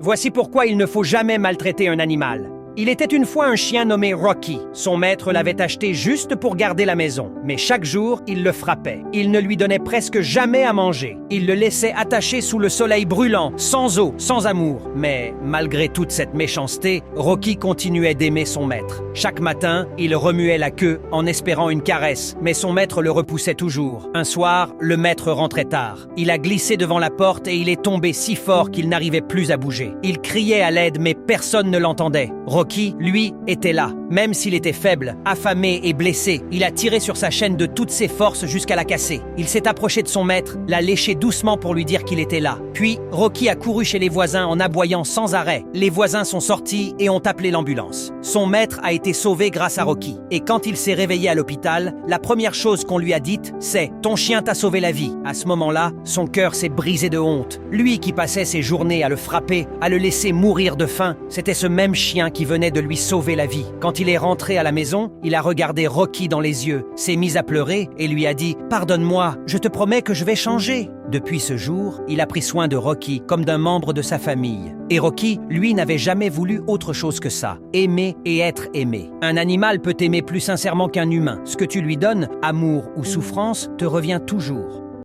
Voici pourquoi il ne faut jamais maltraiter un animal. Il était une fois un chien nommé Rocky. Son maître l'avait acheté juste pour garder la maison. Mais chaque jour, il le frappait. Il ne lui donnait presque jamais à manger. Il le laissait attaché sous le soleil brûlant, sans eau, sans amour. Mais malgré toute cette méchanceté, Rocky continuait d'aimer son maître. Chaque matin, il remuait la queue en espérant une caresse, mais son maître le repoussait toujours. Un soir, le maître rentrait tard. Il a glissé devant la porte et il est tombé si fort qu'il n'arrivait plus à bouger. Il criait à l'aide, mais personne ne l'entendait. Rocky, lui, était là. Même s'il était faible, affamé et blessé, il a tiré sur sa chaîne de toutes ses forces jusqu'à la casser. Il s'est approché de son maître, l'a léché doucement pour lui dire qu'il était là. Puis, Rocky a couru chez les voisins en aboyant sans arrêt. Les voisins sont sortis et ont appelé l'ambulance. Son maître a été sauvé grâce à Rocky. Et quand il s'est réveillé à l'hôpital, la première chose qu'on lui a dite, c'est « Ton chien t'a sauvé la vie ». À ce moment-là, son cœur s'est brisé de honte. Lui qui passait ses journées à le frapper, à le laisser mourir de faim, c'était ce même chien qui venait de lui sauver la vie. Quand il est rentré à la maison, il a regardé Rocky dans les yeux, s'est mis à pleurer et lui a dit « Pardonne-moi, je te promets que je vais changer ». Depuis ce jour, il a pris soin de Rocky comme d'un membre de sa famille. Et Rocky, lui, n'avait jamais voulu autre chose que ça, aimer et être aimé. Un animal peut aimer plus sincèrement qu'un humain. Ce que tu lui donnes, amour ou souffrance, te revient toujours.